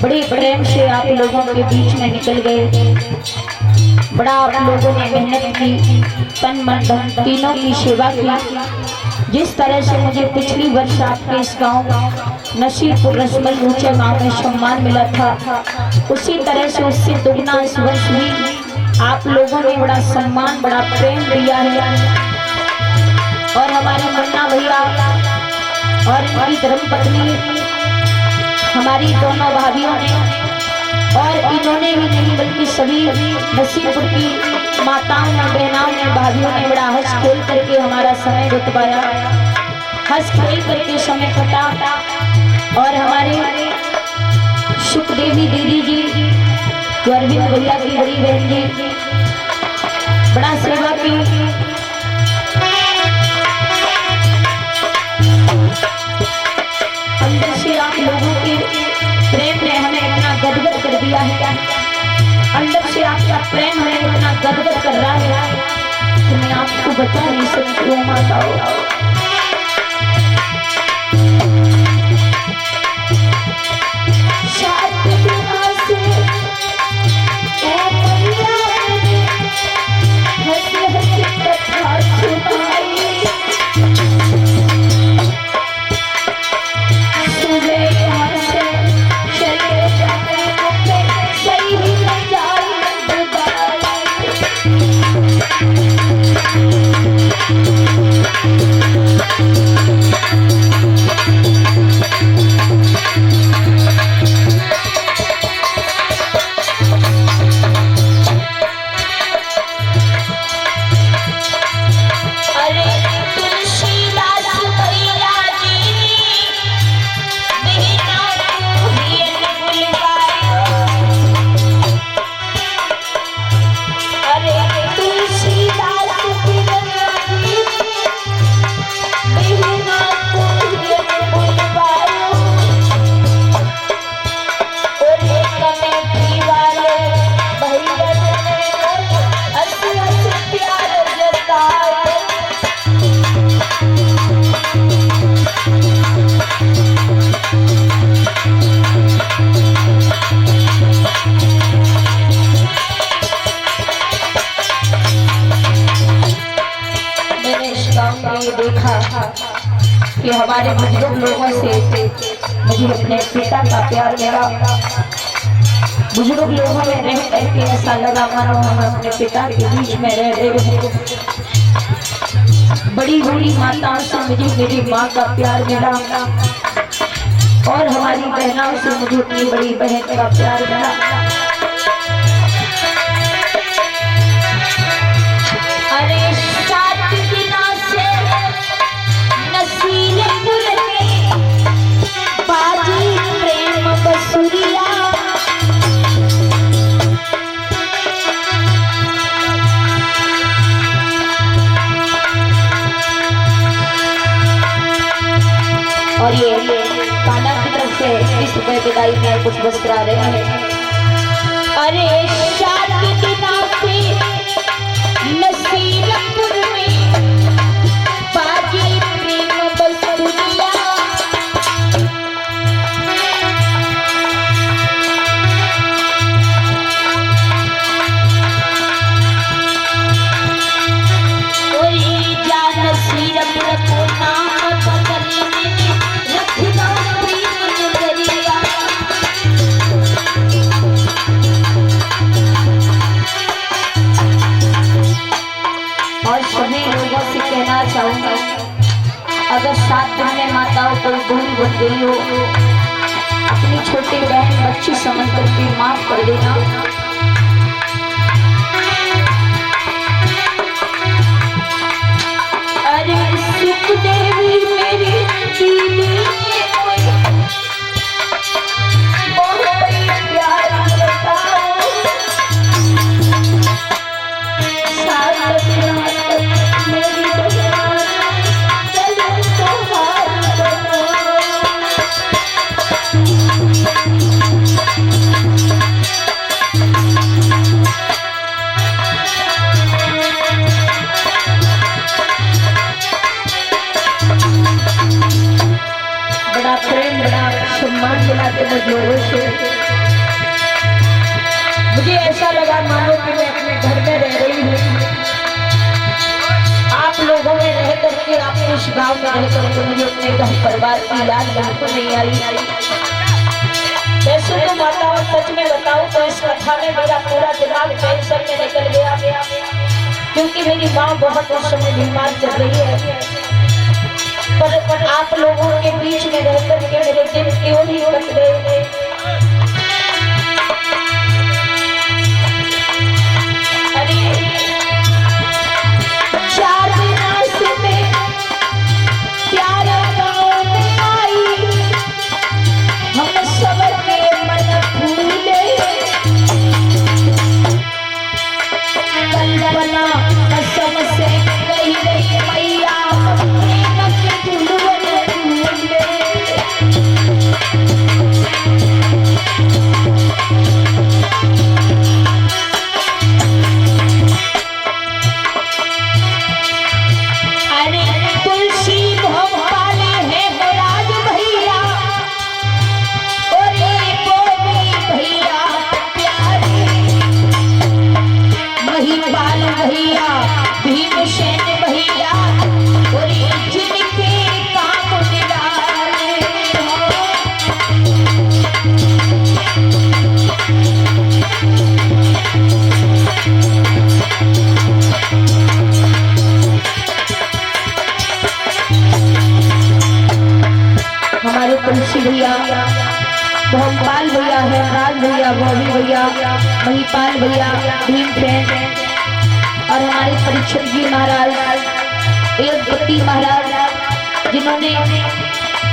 बड़े प्रेम से आप लोगों के बीच में निकल गए। बड़ा आप लोगों ने मेहनत की, तन मन धन तीनों की सेवा की। जिस तरह से मुझे पिछली वर्ष आपके इस गांव नसीरपुर रसमल ऊंचे गांव में सम्मान मिला था, उसी तरह से उससे दुगना इस वर्ष भी आप लोगों ने बड़ा सम्मान, बड़ा प्रेम दिया है। और हमारे मुन्ना भैया और इनकी धर्मपत्नी, हमारी दोनों भाभियों ने, और इन्होंने ही नहीं बल्कि सभी नसीरपुर की माताओं ने, बहनाओं ने, भाभियों ने बड़ा हंस खेल करके हमारा समय बिताया, हंस खेल करके समय कटा। और हमारे सुखदेवी दीदी जी, जो अरविंद भैया की बड़ी बहन जी, बड़ा सेवा की। अंदर से आप लोगों के प्रेम ने हमें इतना गदगद कर दिया है, अंदर से आपका प्रेम हमें इतना गदगद कर रहा है कि मैं आपको बता नहीं सकती हूँ माताओं। देखा कि हमारे बुजुर्ग लोगों से मुझे अपने पिता का प्यार मिला। बुजुर्ग लोगों में रह करके ऐसा लगा मानो हम अपने पिता के बीच में रह रहे हैं। बड़ी बड़ी माताओं से मुझे मेरी माँ का प्यार मिला, और हमारी बहनों से मुझे अपनी बड़ी बहन का प्यार मिला। अरे और ये कान्हा की तरफ से इस रुपए विदाई में कुछ वस्त्र आ रहे हैं। अरे शादी के नाम पे नसीरपुर में बाजी प्रेम बसुरिया। कोई जा नसीरपुर को नाम कहना चाहूंगा, अगर 7 दिन में माताओं को दूरी बन गई हो, अपनी छोटी बहन बच्ची समझ करके माफ कर देना। अरे सुखदेवी मेरी दीदी सम्मान दिलाते मजदूरों से मुझे ऐसा लगा मानो कि मैं अपने घर में रह रही हूँ। आप लोगों में रह करके, आपके इस गाँव में रह करके मुझे अपने घर परिवार की याद बिल्कुल नहीं आई। वैसे तो माताओं, सच में बताऊं तो इस कथा में मेरा पूरा दिमाग टेंशन में निकल गया, क्योंकि मेरी माँ बहुत उस समय बीमार चल रही है। पर आप लोगों के बीच में रह करके मेरे दिन क्यों ही कट गए। हमारे तुलसी भैया, भोपाल भैया, हेमराज भैया, बॉबी भैया, महिपाल भैया, भीम फ्रेंड और हमारे परीक्षक जी महाराज, एकपति महाराज, जिन्होंने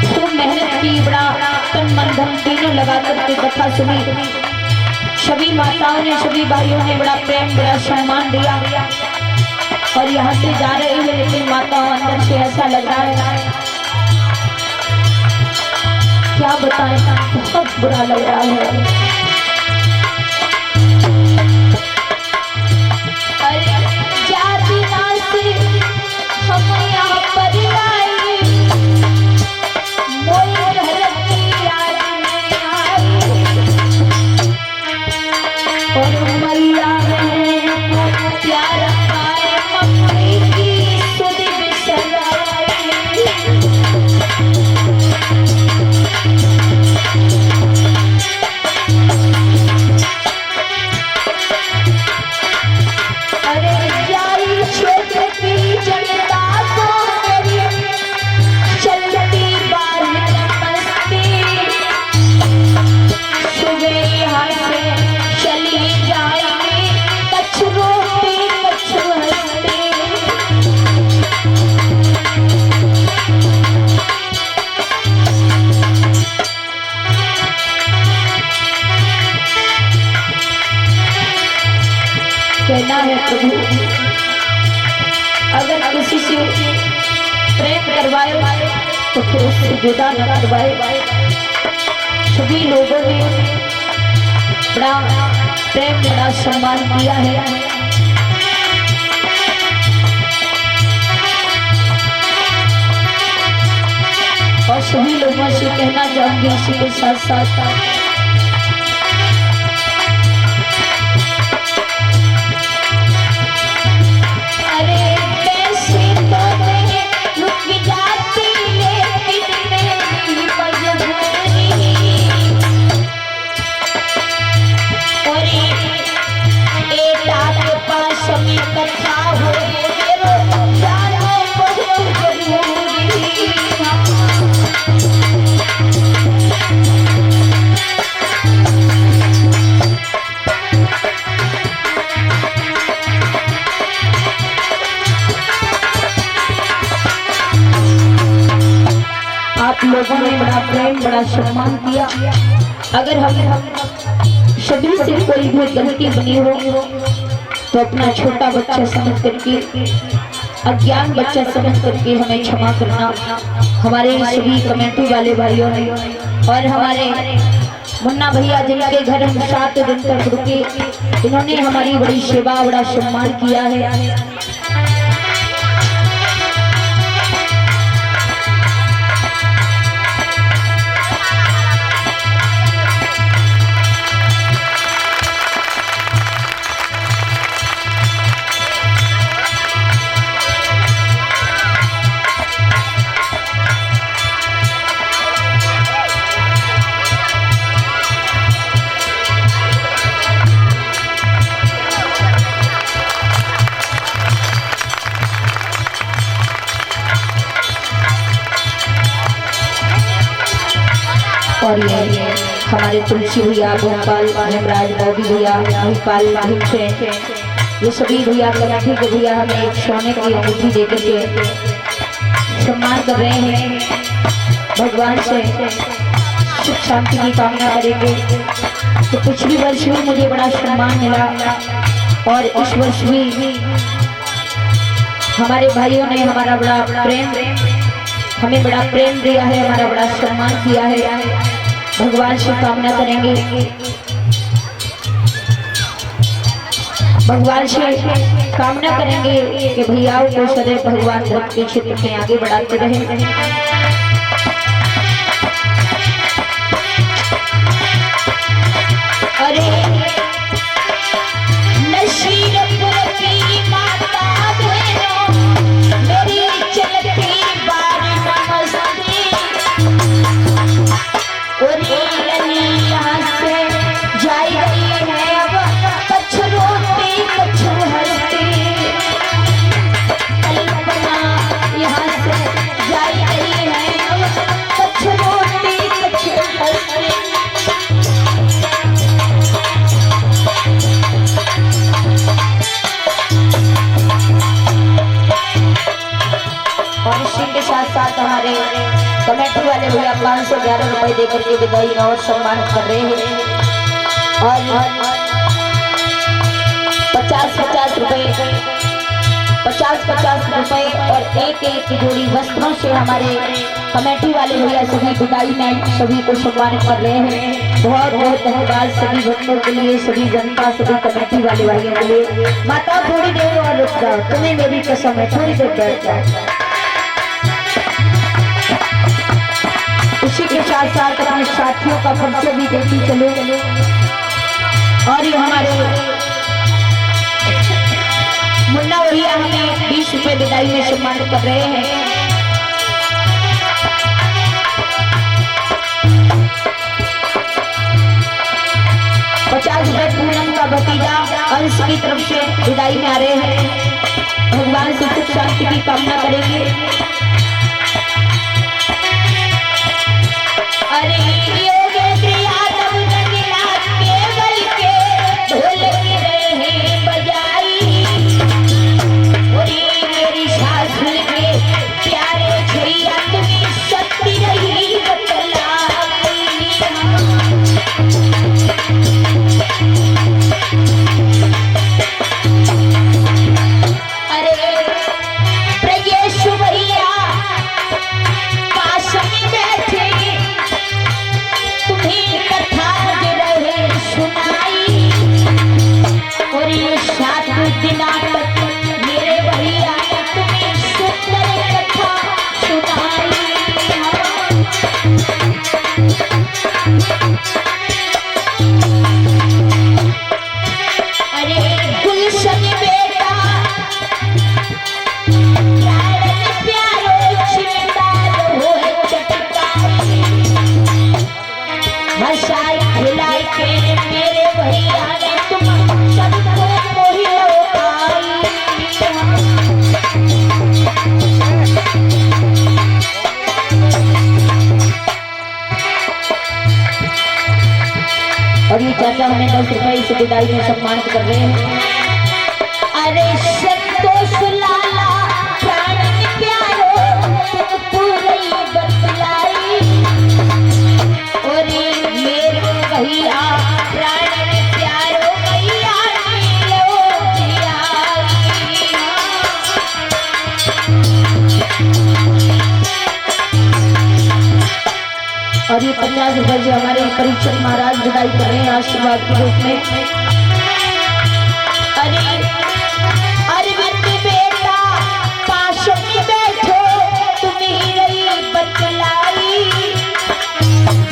खूब मेहनत की, बड़ा तन मन धन तीनों लगा करके कथा सुनी। सभी माताओं ने, सभी भाइयों ने बड़ा प्रेम, बड़ा सम्मान दिया। और यहाँ से जा रहे हैं, लेकिन माताओं अंदर से ऐसा लग रहा है, क्या बताएं, बहुत बुरा लग रहा है। अरे जाति से हम यहाँ पर आए, मोई घर की याद में आई, और मैया प्यार पाए मम्मी की सुध बिसराई। कहना है प्रभु, अगर किसी से प्रेम करवाए तो फिर उससे जुदा न करवाए। सभी लोगों ने बड़ा प्रेम, बड़ा सम्मान किया है। और सभी लोगों से कहना चाहूंगी इसी के साथ साथ, आप लोगों ने बड़ा प्रेम, बड़ा सम्मान किया। अगर हम सभी से कोई भी गलती बनी हो तो अपना छोटा बच्चा समझ करके, अज्ञान बच्चा समझ करके हमें क्षमा करना। हमारे सभी कमेटी वाले भाइयों ने और हमारे मुन्ना भैया, जिनके घर हम 7 दिन तक रुके, इन्होंने हमारी बड़ी सेवा, बड़ा सम्मान किया है। और ये हमारे तुलसी भैया, गोपाल, हेमराज, बॉबी भैया, महिपाल, भीमसेन, ये सभी भैया कमेटी के भैया हमें एक सोने की अंगूठी देकर के सम्मान कर रहे हैं। भगवान से सुख शांति की कामना करेंगे। तो पिछली वर्ष भी मुझे बड़ा सम्मान मिला और इस वर्ष भी हमारे भाइयों ने हमारा बड़ा प्रेम, हमें बड़ा प्रेम दिया है, हमारा बड़ा सम्मान किया है। भगवान से कामना करेंगे, भगवान से कामना करेंगे कि भैयाओं को सदैव भगवान धर्म के क्षेत्र में आगे बढ़ाते रहे। अरे नसीरपुर की माता बहनों, मेरी चलती बारी नमस्ते। और यहाँ से जाई गई है अब कच्छ रोटी कच्छ हस्ती। कल्पना यहाँ से जाई गई है अब कच्छ रोटी कच्छ हस्ती। और इसी के साथ साथ हमारे कमेटी वाले भैया 511 रुपए देकर के विदाई और सम्मान कर रहे हैं। और 50-50 रुपए और एक जोड़ी वस्त्रों से हमारे कमेटी वाले भैया सभी विदाई में सभी को सम्मानित कर रहे हैं। बहुत बहुत धन्यवाद सभी भक्तों के लिए, सभी जनता, सभी कमेटी वाले भाइयों के लिए। माता थोड़ी देर और रुक जाओ, तुम्हें मेरी कसम है, थोड़ी देर बैठ जाओ। उसी के साथ साथ अपने साथियों का परिचय भी देती चलो। और ये हमारे मुन्ना भैया हमें 20 रुपए विदाई में सम्मानित कर रहे हैं। ₹50 पूनम का भतीजा अंश की तरफ से विदाई में आ रहे हैं। भगवान से सुख शांति की कामना करेंगे। अरे योगेंद्र यादव रंगीला केवल के ढोल की रहे बजाई। और मेरी सासुर के प्यारे छैया तुम्हें सत्य रही बतलाई। अरे प्रजेश भैया पास में बैठे कथा रहे सुनाई। और ये 7 दिन तक मेरे भैया ने तुम्हें सुंदर कथा सुनाई। अरे गुलशन बेटा प्यारो चिंतार हो चटकाई। हंसाई खिलाई के मेरे भैया ने तुम सबको मोही लौटाई। और ये चाचा हमें 10 रुपए से विदाई में सम्मानित कर रहे हैं। अरे संतोष लाला प्राण प्यारो तुम पूरी बतलाई। और मेरे भैया प्राण प्यारो भैया और ये 50 रुपए से हमारे परीक्षक महाराज विदाई कर रहे हैं आशीर्वाद के रूप में। अरे अरविंद बेटा पास में बैठो तुम्हें रही बतलाई।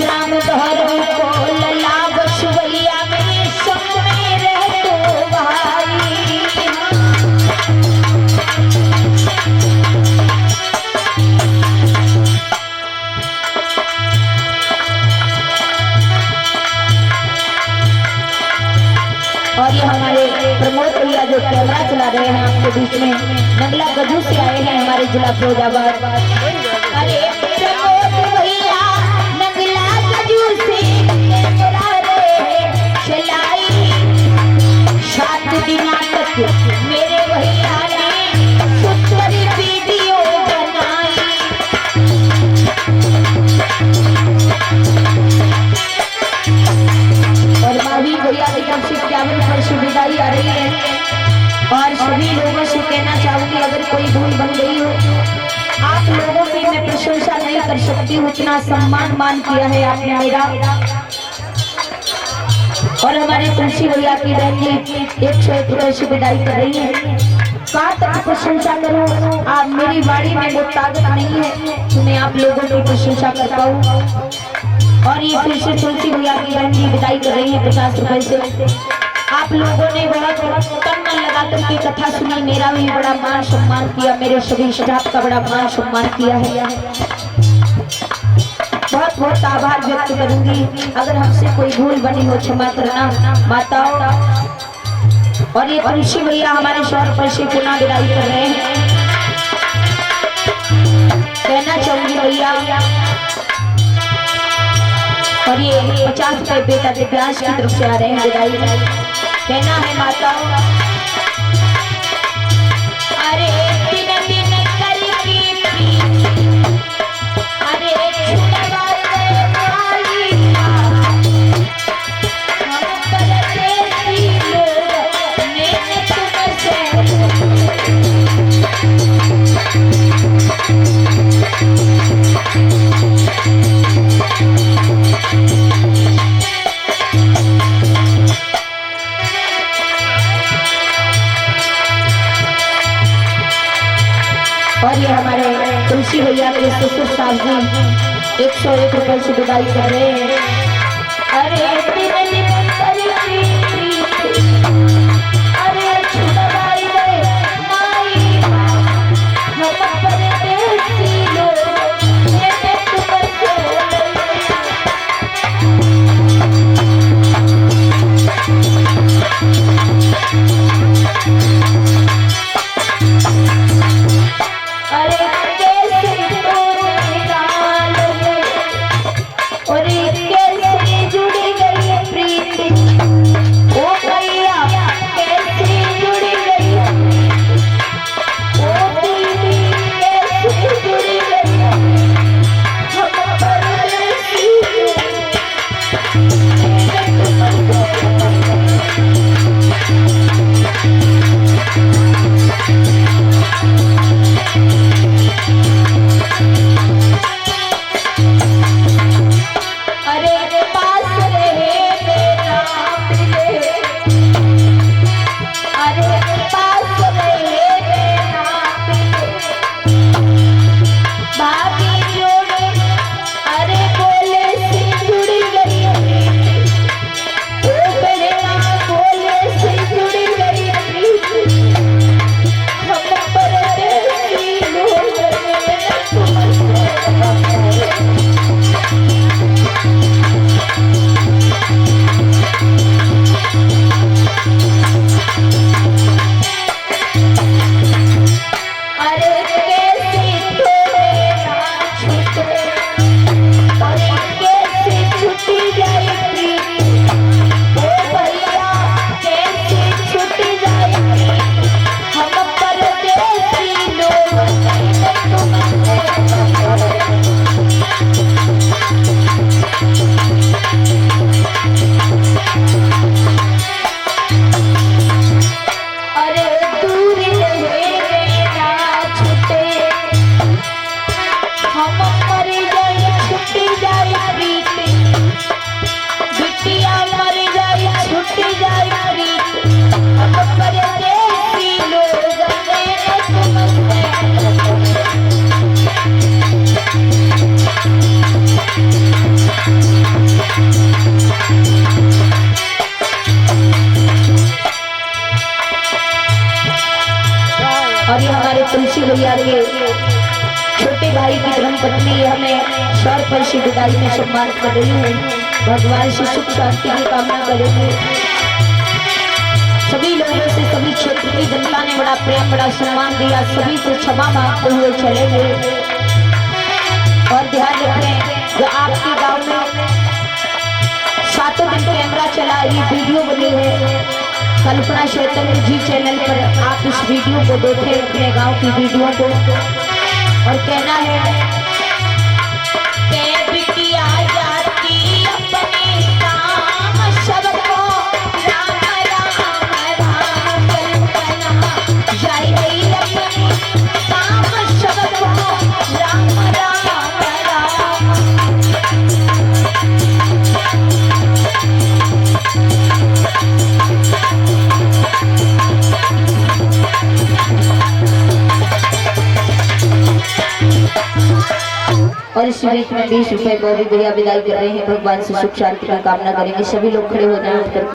ग्राम धर्म को लला बसवैया मेरे संग में रह तो भाई। और ये हमारे प्रमोद भैया जो कैमरा चला रहे हैं आपके बीच में, नंगला गजू से आए हैं हमारे जिला फिरोजाबाद। अरे प्रमोद भैया नंगला गजू भैया की तरफ से 51 वर्ष विदाई आ रही है। और सभी लोगों से कहना चाहूंगी, अगर कोई भूल बन गई हो, आप लोगों की मैं प्रशंसा नहीं कर सकती हूँ, इतना सम्मान मान किया है आपने मेरा। और हमारे तुलसी भैया की बहन जी 101 रुपए से विदाई कर रही है। कहाँ तक प्रशंसा करूँ, आप मेरी वाणी में वो ताकत नहीं है कि मैं आप लोगों की प्रशंसा कर पाऊँ। और ये फिर से तुलसी भैया की बहन जी विदाई कर रही है 50 रुपए से। आप लोगों ने बहुत तन मन लगा करके कथा सुनी, मेरा भी बड़ा मान सम्मान किया, मेरे सभी स्टाफ का बड़ा मान सम्मान किया है। बहुत बहुत आभार व्यक्त करूंगी। अगर हमसे कोई भूल बनी हो क्षमा करना माताओं। और ये तुलसी भैया हमारे 100 रुपए से पुनः विदाई कर रहे हैं। कहना चाहूंगी भैया, और ये 50 रुपए बेटा दिव्यांश की तरफ से आ रहे हैं विदाई। कहना है माताओं, अरे दिन दिन करके अरे छुड़वा दे माई, हम परदेसी लोग ने तुमसे और ये हमारे तुलसी भैया के ससुर सास जी 101 रुपए से विदाई कर रहे हैं। अरे अरे छुड़वाई दे माई, हम परदेसी लोग ने तुमसे और ये हमारे तुलसी भैया के छोटे भाई की धर्मपत्नी हमें 100 रुपए से विदाई में सम्मान कर रही है। भगवान से सुख शांति की कामना करेंगे। सभी लोगों से, सभी क्षेत्र की जनता ने बड़ा प्रेम, बड़ा सम्मान दिया, सभी से क्षमा मांगते हुए चलेंगे। और ध्यान रखें, जो आपके गांव में 7 दिन कैमरा चला, ये वीडियो बनी है कल्पना चैतन्य जी चैनल पर, आप इस वीडियो को देखें, अपने गांव की वीडियो को। और कहना है बिटिया जाती अपने काम सबको और इस बीच में 20 रुपए बॉबी भैया विदाई कर रहे हैं। भगवान से सुख शांति की कामना करेंगे। सभी लोग खड़े हो जाएं।